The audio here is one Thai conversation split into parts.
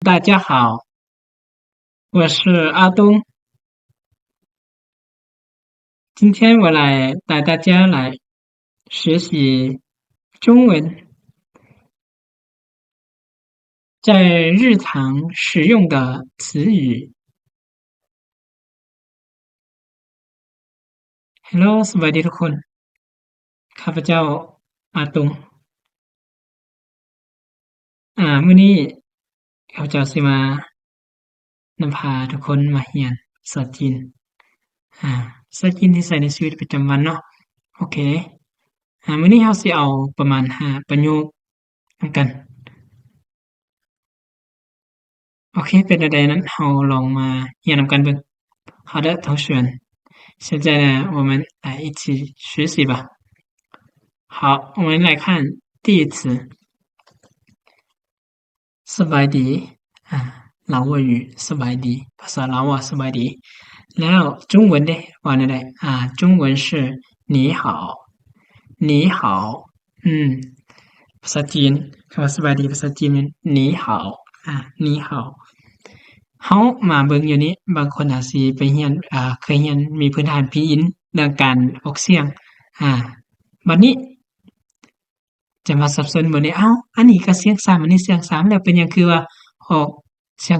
大家好，我是阿东。今天我来带大家来学习中文，在日常使用的词语。Hello สวัสดีทุกคนข้าพเจ้าอาตงมื้อนี้ข้าพเจ้าสิมานำพาทุกคนมาเรียนภาษาจีนอ่าภาษาจีนที่ใช้ในชีวิตประจำวันเนาะโอเคมื้อนี้เราสิเอาประมาณ5ประโยคนำกันโอเคเป็นจั่งใดนั้นเราลองมาเรียนนำกันเบิ่ง好的，同学们，现在呢，我们来一起学习吧。好，我们来看第一词สบายดีลาว语สบายดีภาษาลาวว่าสบายดีแล้ว中文เด้ว่าแนวใด中文是你好你好ภาษาจีนคำว่าสบายดีภาษาจีนเป็น你好你好เฮามาเบิ่งอยู่นี้บางคนอาจสิไปเรียนเคยเรียนมีพื้นฐานพีอินเรื่องการออกเสียงบัดนี้จะมาสับสนบ่นี่อ้าวอันนี้ก็เสียง3อันนี้เสียง3แล้วเป็นหยังคือว่าออกเสียง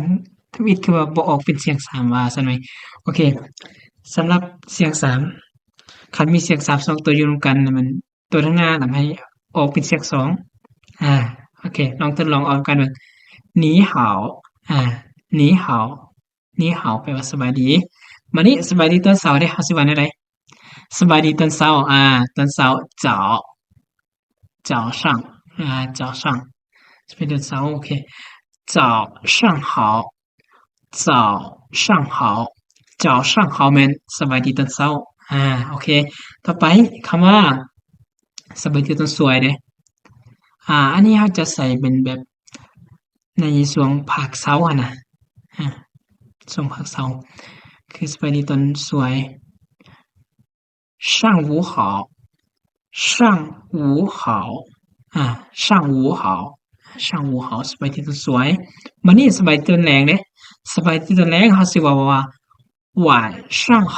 ทวิตคือว่าบ่ออกเป็นเสียง3ว่าซั่นไหมโอเคสำหรับเสียง3คันมีเสียง3 2ตัวอยู่รวมกันน่ะมันตัวข้างหน้าทำให้ออกเป็นเสียง2โอเคลองทดลองออกกันเบิ่ง你好你好你好แปลว่าสบายดีบัดนี้สบายดีตอนเช้าเด้เฮาสิว่าแนวใดสบายดีตอนเช้าตอนเช้า早早上早上这边的早 OK 早上好早上好早上好แม่นสบายดีตอนเช้าโอเคต่อไปคำว่าสบายดีตอนสวยเด้อันนี้เราจะใส่เป็นแบบในช่วงภาคเช้าอะนะช่วงภาคเช้าคือสบายดีตอนสวย上午好上午好上午好上午好สบายดีตอนสวยบัดนี้สบายดีตอนแลงเด้สบายดีตอนแลงเราสิว่า晚上好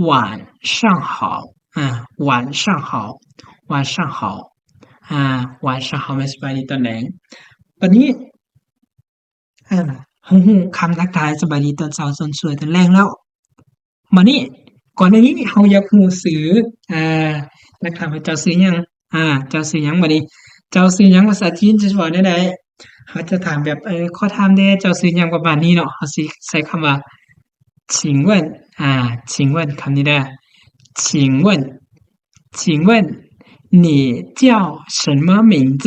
晚上好晚上好晚上好晚上好แม่นสบายดีตอนแลงบัดนี้เรารู้คำทักทายสบายดีตอนเช้าตอนสวยตอนแลงแล้วบัดนี้ก่อนหน้านี้เราอยากรู้ชื่อนักถามว่าเจ้าชื่อหยังเจ้าชื่อหยังบัดนี้เจ้าชื่อหยังภาษาจีนจะเว้าแนวใดเขาจะถามแบบขอถามแหน่เจ้าชื่อหยังประมาณนี้เนาะเขาสิใช้คำว่า请问请问คำนี้เด้อ请问请问你叫什么名字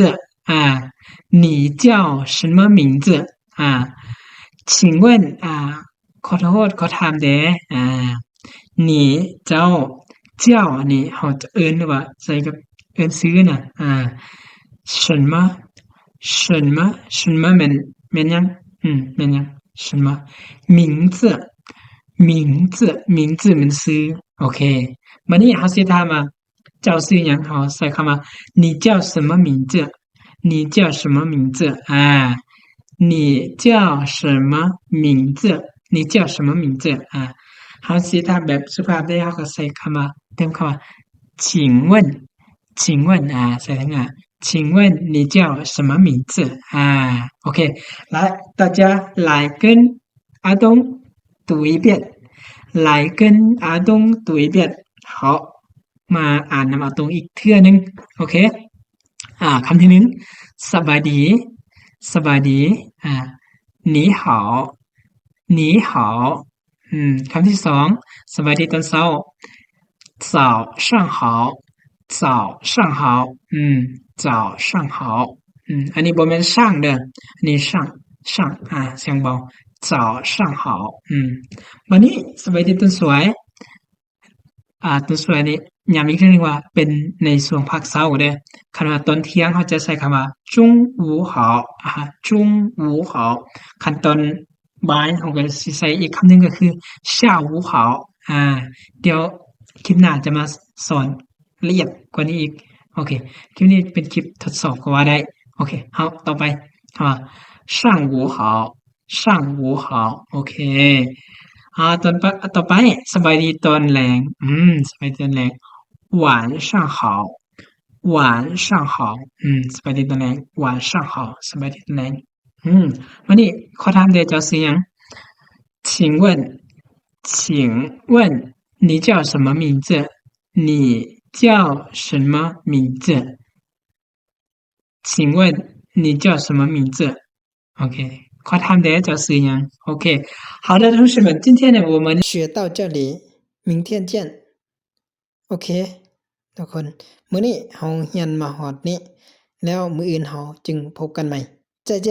你叫什么名字请问ขอโทษขอถามแหน่你เจ้าเจ้านี่เฮาจะเอิ้นหรือว่าใส่กับเอิ้นชื่อน่ะ什么什么什么แม่นยังแม่นยัง什么名字名字名字แม่นชื่อโอเคบัดนี้เฮาสิถามว่าเจ้าชื่อหยังเฮาใส่คำว่า你叫什么名字你叫什么名字你叫什么名字你叫什么名字เฮาสิถามแบบสุภาพได้เฮาก็ใส่คำว่าเติมคำว่า请问请问ใส่ทั้ง请问你叫什么名字OK 来大家来跟阿东读一遍来跟阿东读一遍好มาอ่านนำอาตงอีกเทื่อนึงโอเคคำที่หนึ่งสบายดีสบายดี你好你好คำที่สองสบายดีตอนเช้า早上好早上好早上好อันนี้บ่แม่นช่างเด้ออันนี้ช่างเสียงเบา早上好บัดนี้สบายดีตอนสวยตอนสวยนี่ย้ำอีกเทื่อนึงว่าเป็นในช่วงภาคเช้าเด้อคันว่าตอนเที่ยงเขาจะใช้คำว่า中午好中午好คันตอนบ่ายเขาก็สิใช้อีกคำหนึ่งก็คือ下午好เดี๋ยวคลิปหน้าจะมาสอนละเอียดกว่านี้อีกโอเคคลิปนี้เป็นคลิปทดสอบก็ว่าได้โอเคเฮาต่อไปคำว่า上午好上午好โอเคต่อไปสบายดีตอนแรงสบายดีตอนแรง晚上好晚上好สบายดีตอนแรง晚上好สบายดีตอนแรงวันนี้ขอถามเดี๋ยวเจ้าซื้อหยัง请问你叫什么名字？你叫什么名字？请问你叫什么名字？OK，快他们的叫是一样。OK，好的，同学们，今天呢，我们学到这里，明天见。โอเคทุกคนมื้อนี้เฮาเรียนมาฮอดนี้แล้วมื้ออื่นเฮาจึงพบกันใหม่再见